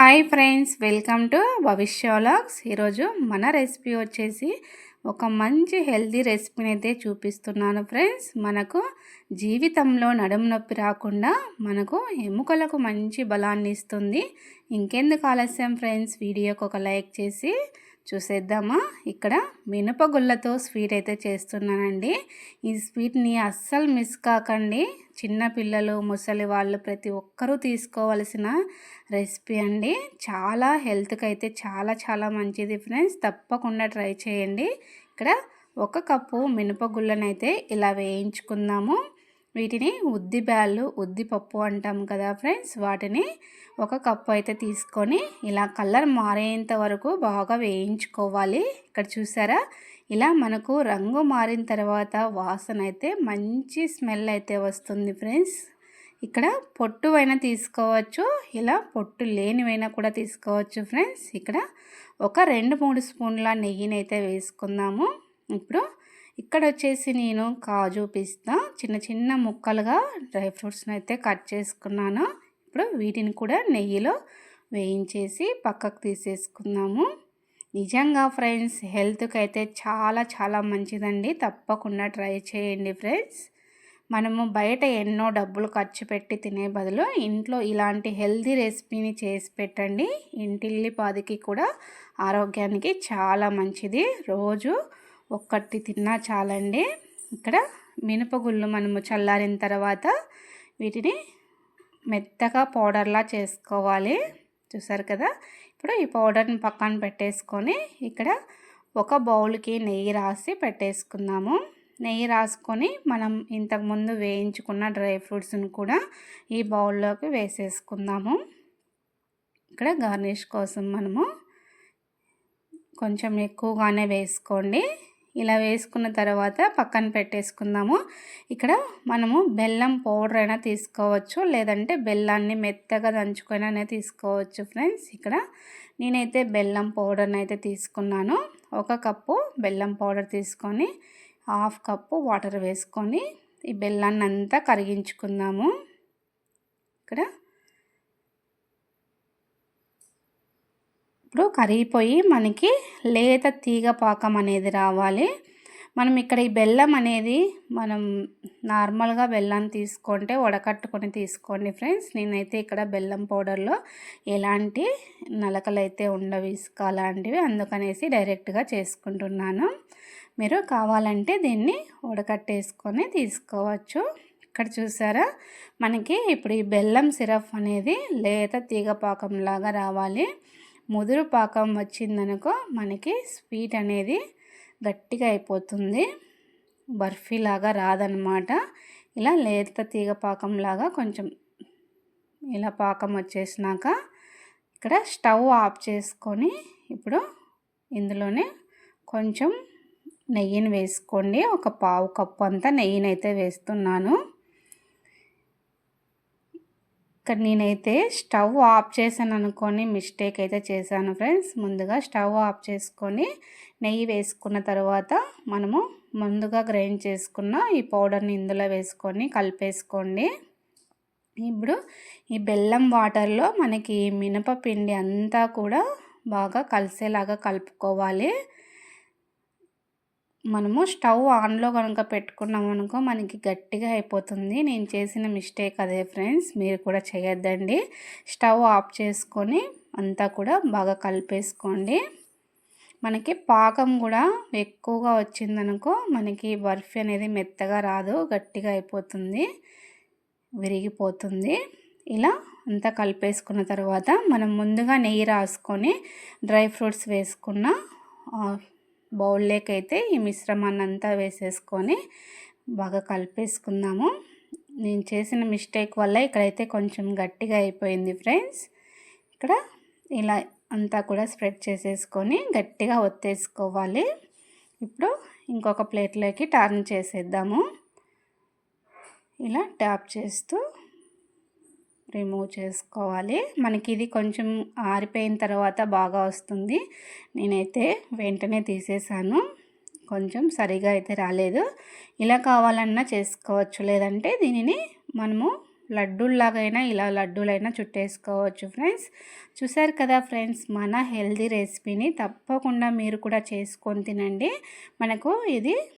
Hi friends, welcome to భవిష్య vlogs. ఈరోజు మన రెసిపీ వచ్చేసి ఒక మంచి హెల్తీ రెసిపీని అయితే చూపిస్తున్నాను ఫ్రెండ్స్. మనకు జీవితంలో నడుము నొప్పి రాకుండా మనకు ఎముకలకు మంచి బలాన్ని ఇస్తుంది. ఇంకెందుకు ఆలస్యం ఫ్రెండ్స్, వీడియోకి ఒక లైక్ చేసి చూసేద్దామా. ఇక్కడ మినపగుళ్ళతో స్వీట్ అయితే చేస్తున్నానండి. ఈ స్వీట్ని అస్సలు మిస్ కాకండి. చిన్న పిల్లలు, ముసలి వాళ్ళు ప్రతి ఒక్కరూ తీసుకోవాల్సిన రెసిపీ అండి. చాలా హెల్త్కి అయితే చాలా మంచిది ఫ్రెండ్స్. తప్పకుండా ట్రై చేయండి. ఇక్కడ 1 కప్పు మినపగుళ్ళను అయితే ఇలా వేయించుకుందాము. వీటిని ఉద్దిబ్యాళ్ళు, ఉద్దిపప్పు అంటాం కదా ఫ్రెండ్స్, వాటిని 1 కప్పు అయితే తీసుకొని ఇలా కలర్ మారేంత వరకు బాగా వేయించుకోవాలి. ఇక్కడ చూసారా, ఇలా మనకు రంగు మారిన తర్వాత వాసన అయితే మంచి స్మెల్ అయితే వస్తుంది ఫ్రెండ్స్. ఇక్కడ పొట్టువైనా తీసుకోవచ్చు, ఇలా పొట్టు లేనివైనా కూడా తీసుకోవచ్చు ఫ్రెండ్స్. ఇక్కడ ఒక 2-3 స్పూన్ల నెయ్యిని అయితే వేసుకుందాము. ఇప్పుడు ఇక్కడ వచ్చేసి నేను కాజు, పిస్తా చిన్న ముక్కలుగా డ్రై ఫ్రూట్స్ని అయితే కట్ చేసుకున్నాను. ఇప్పుడు వీటిని కూడా నెయ్యిలో వేయించేసి పక్కకు తీసేసుకుందాము. నిజంగా ఫ్రెండ్స్, హెల్త్కి అయితే చాలా మంచిదండి. తప్పకుండా ట్రై చేయండి ఫ్రెండ్స్. మనము బయట ఎన్నో డబ్బులు ఖర్చు పెట్టి తినే బదులు ఇంట్లో ఇలాంటి హెల్తీ రెసిపీని చేసి పెట్టండి. ఇంటిల్లిపాదికి కూడా ఆరోగ్యానికి చాలా మంచిది. రోజు ఒక్కటి తిన్నా చాలండి. ఇక్కడ మినపగుళ్ళు మనము చల్లారిన తర్వాత వీటిని మెత్తగా పౌడర్లా చేసుకోవాలి. చూసారు కదా. ఇప్పుడు ఈ పౌడర్ని పక్కన పెట్టేసుకొని ఇక్కడ ఒక బౌల్కి నెయ్యి రాసి పెట్టేసుకుందాము. నెయ్యి రాసుకొని మనం ఇంతకుముందు వేయించుకున్న డ్రై ఫ్రూట్స్ని కూడా ఈ బౌల్లోకి వేసేసుకుందాము. ఇక్కడ గార్నిష్ కోసం మనము కొంచెం ఎక్కువగానే వేసుకోండి. ఇలా వేసుకున్న తర్వాత పక్కన పెట్టేసుకుందాము. ఇక్కడ మనము బెల్లం పౌడర్ అయినా తీసుకోవచ్చు, లేదంటే బెల్లాన్ని మెత్తగా దంచుకొనైనా తీసుకోవచ్చు ఫ్రెండ్స్. ఇక్కడ నేనైతే బెల్లం పౌడర్ని అయితే తీసుకున్నాను. 1 కప్పు బెల్లం పౌడర్ తీసుకొని 1/2 కప్పు వాటర్ వేసుకొని ఈ బెల్లాన్ని అంతా కరిగించుకుందాము. ఇక్కడ ఇప్పుడు కరిగిపోయి మనకి లేత తీగ పాకం అనేది రావాలి. మనం ఇక్కడ ఈ బెల్లం అనేది మనం నార్మల్గా బెల్లం తీసుకుంటే వడకట్టుకొని తీసుకోండి ఫ్రెండ్స్. నేనైతే ఇక్కడ బెల్లం పౌడర్లో ఎలాంటి నలకలు అయితే ఉండవు, ఇసుక అలాంటివి, అందుకనేసి డైరెక్ట్గా చేసుకుంటున్నాను. మీరు కావాలంటే దీన్ని వడకట్టేసుకొని తీసుకోవచ్చు. ఇక్కడ చూసారా, మనకి ఇప్పుడు ఈ బెల్లం సిరప్ అనేది లేత తీగ పాకంలాగా రావాలి. ముదురు పాకం వచ్చిందనుకో మనకి స్వీట్ అనేది గట్టిగా అయిపోతుంది, బర్ఫీలాగా రాదనమాట. ఇలా లేత తీగ పాకంలాగా కొంచెం ఇలా పాకం వచ్చేసినాక ఇక్కడ స్టవ్ ఆఫ్ చేసుకొని ఇప్పుడు ఇందులోనే కొంచెం నెయ్యిని వేసుకోండి. ఒక 1/2 కప్పు అంతా నెయ్యిని అయితే వేస్తున్నాను. ఇక్కడ నేనైతే స్టవ్ ఆఫ్ చేశాను అనుకొని మిస్టేక్ అయితే చేశాను ఫ్రెండ్స్. ముందుగా స్టవ్ ఆఫ్ చేసుకొని నెయ్యి వేసుకున్న తర్వాత మనము ముందుగా గ్రైండ్ చేసుకున్న ఈ పౌడర్ని ఇందులో వేసుకొని కలిపేసుకోండి. ఇప్పుడు ఈ బెల్లం వాటర్లో మనకి మినపపిండి అంతా కూడా బాగా కలిసేలాగా కలుపుకోవాలి. మనము స్టవ్ ఆన్లో కనుక పెట్టుకున్నాం అనుకో మనకి గట్టిగా అయిపోతుంది. నేను చేసిన మిస్టేక్ అదే ఫ్రెండ్స్, మీరు కూడా చేయొద్దండి. స్టవ్ ఆఫ్ చేసుకొని అంతా కూడా బాగా కలిపేసుకోండి. మనకి పాకం కూడా ఎక్కువగా వచ్చిందనుకో మనకి బర్ఫీ అనేది మెత్తగా రాదు, గట్టిగా అయిపోతుంది, విరిగిపోతుంది. ఇలా అంతా కలిపేసుకున్న తర్వాత మనం ముందుగా నెయ్యి రాసుకొని డ్రై ఫ్రూట్స్ వేసుకున్న బౌల్లోకి అయితే ఈ మిశ్రమాన్ని అంతా వేసేసుకొని బాగా కలిపేసుకుందాము. నేను చేసిన మిస్టేక్ వల్ల ఇక్కడైతే కొంచెం గట్టిగా అయిపోయింది ఫ్రెండ్స్. ఇక్కడ ఇలా అంతా కూడా స్ప్రెడ్ చేసేసుకొని గట్టిగా ఒత్తేసుకోవాలి. ఇప్పుడు ఇంకొక ప్లేట్లోకి టర్న్ చేసేద్దాము. ఇలా ట్యాప్ చేస్తూ రిమూవ్ చేసుకోవాలి. మనకి ఇది కొంచెం ఆరిపోయిన తర్వాత బాగా వస్తుంది. నేనైతే వెంటనే తీసేసాను, కొంచెం సరిగా అయితే రాలేదు. ఇలా కావాలన్నా చేసుకోవచ్చు, లేదంటే దీనిని మనము లడ్డూల్లాగైనా ఇలా లడ్డూలైనా చుట్టేసుకోవచ్చు ఫ్రెండ్స్. చూసారు కదా ఫ్రెండ్స్, మన హెల్దీ రెసిపీని తప్పకుండా మీరు కూడా చేసుకొని తినండి. మనకు ఇది